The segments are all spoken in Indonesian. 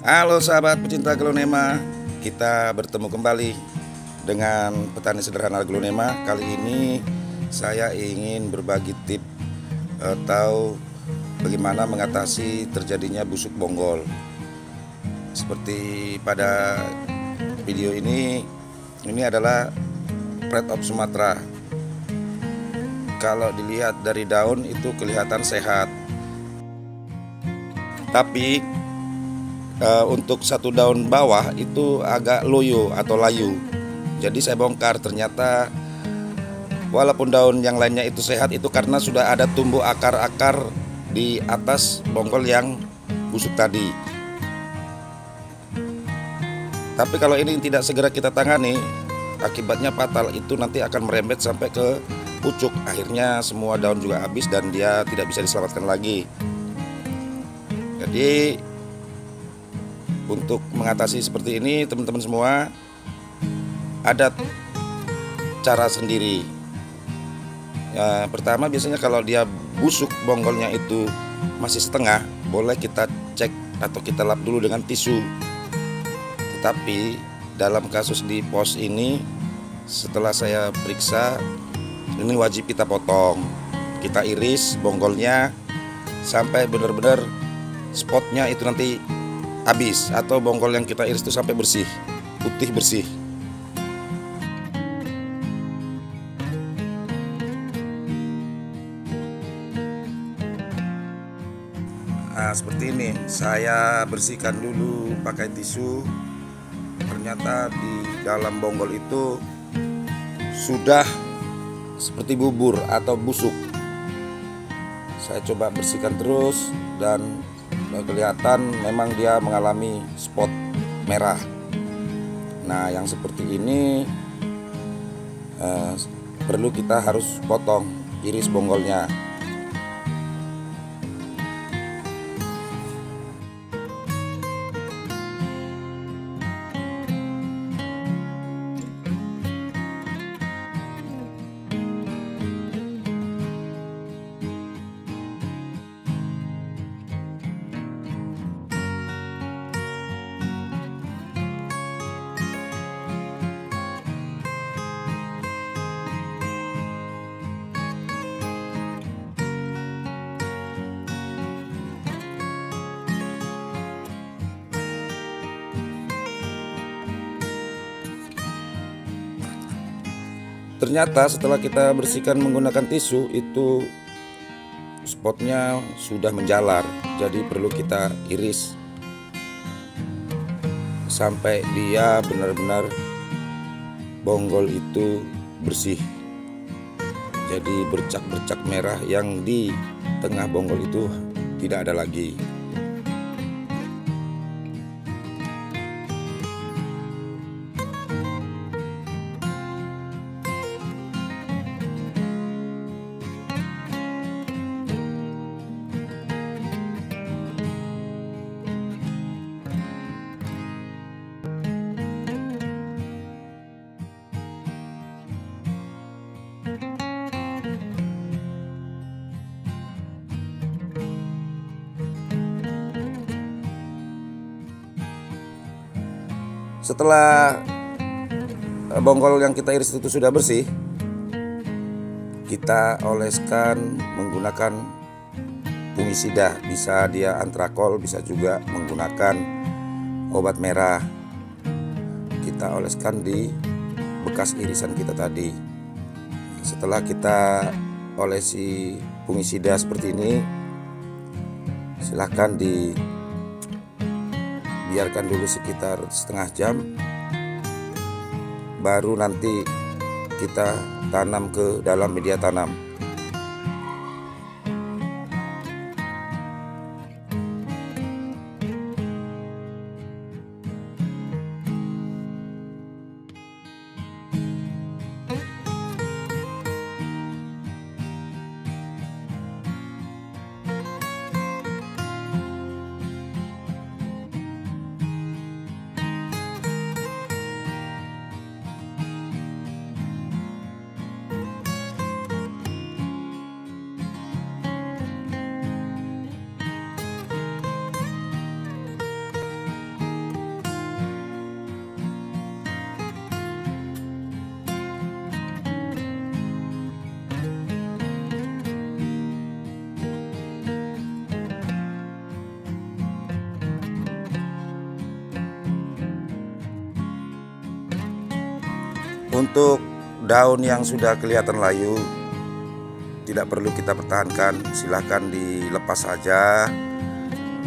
Halo sahabat pecinta aglonema, kita bertemu kembali dengan petani sederhana aglonema. Kali ini saya ingin berbagi tips atau bagaimana mengatasi terjadinya busuk bonggol. Seperti pada video ini adalah Pride of Sumatera. Kalau dilihat dari daun itu kelihatan sehat, tapi untuk satu daun bawah itu agak loyo atau layu. Jadi saya bongkar, ternyata walaupun daun yang lainnya itu sehat, itu karena sudah ada tumbuh akar-akar di atas bonggol yang busuk tadi. Tapi kalau ini tidak segera kita tangani, akibatnya fatal, itu nanti akan merembet sampai ke pucuk. Akhirnya semua daun juga habis dan dia tidak bisa diselamatkan lagi. Jadi untuk mengatasi seperti ini, teman-teman semua, ada cara sendiri. Pertama, biasanya kalau dia busuk bonggolnya itu masih setengah, boleh kita cek atau kita lap dulu dengan tisu. Tetapi dalam kasus di pos ini, setelah saya periksa, ini wajib kita potong. Kita iris bonggolnya sampai benar-benar spotnya itu nanti habis, atau bonggol yang kita iris itu sampai bersih, putih bersih. Nah, seperti ini, saya bersihkan dulu pakai tisu. Ternyata di dalam bonggol itu sudah seperti bubur atau busuk. Saya coba bersihkan terus dan kelihatan memang dia mengalami spot merah. Nah, yang seperti ini perlu kita harus potong, iris bonggolnya. Ternyata setelah kita bersihkan menggunakan tisu, itu spotnya sudah menjalar. Jadi perlu kita iris sampai dia benar-benar bonggol itu bersih. Jadi bercak-bercak merah yang di tengah bonggol itu tidak ada lagi. Setelah bonggol yang kita iris itu sudah bersih, kita oleskan menggunakan fungisida. Bisa dia antrakol, bisa juga menggunakan obat merah. Kita oleskan di bekas irisan kita tadi. Setelah kita olesi fungisida seperti ini, silahkan biarkan dulu sekitar setengah jam, baru nanti kita tanam ke dalam media tanam. Untuk daun yang sudah kelihatan layu tidak perlu kita pertahankan, silahkan dilepas saja.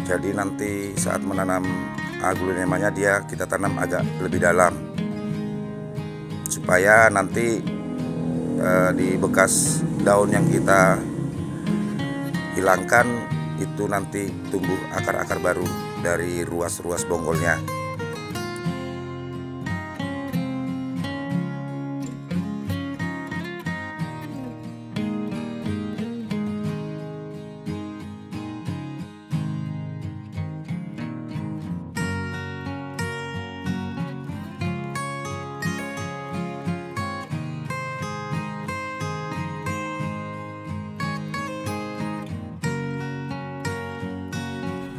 Jadi nanti saat menanam aglonemanya kita tanam agak lebih dalam, supaya nanti di bekas daun yang kita hilangkan itu nanti tumbuh akar-akar baru dari ruas-ruas bonggolnya.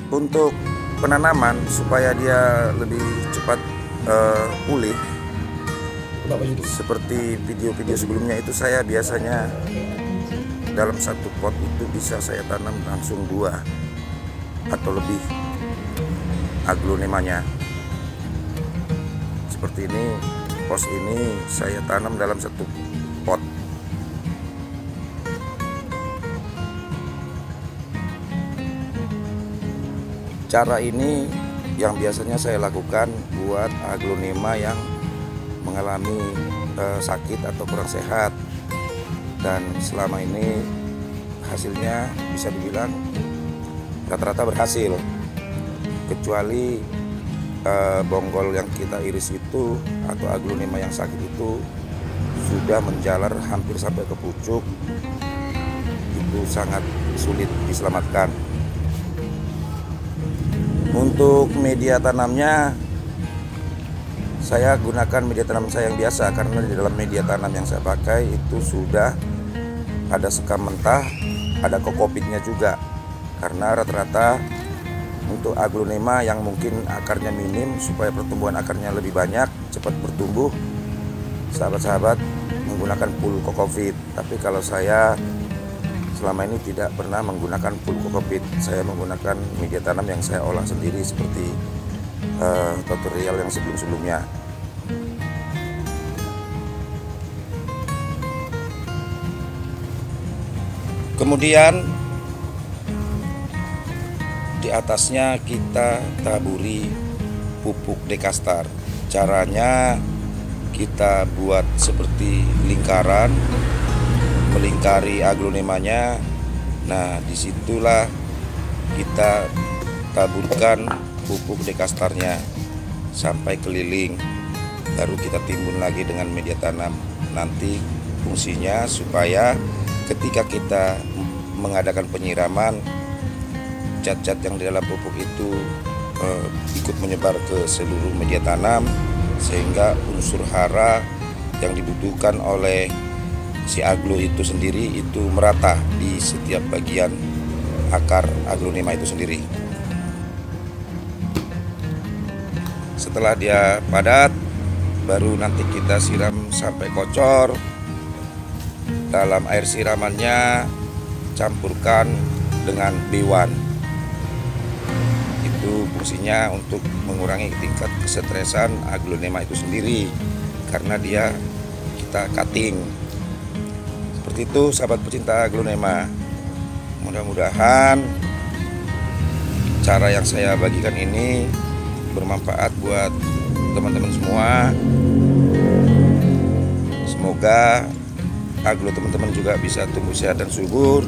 Untuk penanaman supaya dia lebih cepat pulih, seperti video-video sebelumnya itu saya biasanya dalam satu pot itu bisa saya tanam langsung 2 atau lebih aglonemanya. Seperti ini, pos ini saya tanam dalam satu pot. Cara ini yang biasanya saya lakukan buat aglonema yang mengalami sakit atau kurang sehat, dan selama ini hasilnya bisa dibilang rata-rata berhasil, kecuali bonggol yang kita iris itu atau aglonema yang sakit itu sudah menjalar hampir sampai ke pucuk, itu sangat sulit diselamatkan. Untuk media tanamnya, saya gunakan media tanam saya yang biasa, karena di dalam media tanam yang saya pakai itu sudah ada sekam mentah, ada kokopitnya juga. Karena rata-rata untuk aglonema yang mungkin akarnya minim, supaya pertumbuhan akarnya lebih banyak, cepat bertumbuh, sahabat-sahabat menggunakan full kokopit. Tapi kalau saya selama ini tidak pernah menggunakan full kokopit. Saya menggunakan media tanam yang saya olah sendiri seperti tutorial yang sebelum-sebelumnya. Kemudian di atasnya kita taburi pupuk dekastar. Caranya kita buat seperti lingkaran melingkari aglonemanya. Nah, disitulah kita taburkan pupuk dekastarnya sampai keliling, baru kita timbun lagi dengan media tanam. Nanti fungsinya supaya ketika kita mengadakan penyiraman, zat-zat yang di dalam pupuk itu ikut menyebar ke seluruh media tanam, sehingga unsur hara yang dibutuhkan oleh si aglo itu sendiri itu merata di setiap bagian akar aglonema itu sendiri. Setelah dia padat, baru nanti kita siram sampai kocor. Dalam air siramannya campurkan dengan B1. Itu fungsinya untuk mengurangi tingkat kesetresan aglonema itu sendiri, karena dia kita cutting. Seperti itu, sahabat pecinta aglonema. Mudah-mudahan cara yang saya bagikan ini bermanfaat buat teman-teman semua. Semoga aglo teman-teman juga bisa tumbuh sehat dan subur.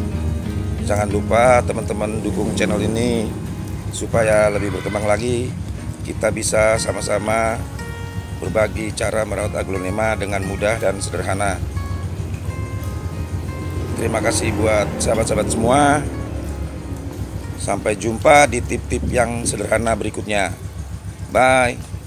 Jangan lupa teman-teman dukung channel ini supaya lebih berkembang lagi. Kita bisa sama-sama berbagi cara merawat aglonema dengan mudah dan sederhana. Terima kasih buat sahabat-sahabat semua. Sampai jumpa di tip-tip yang sederhana berikutnya. Bye.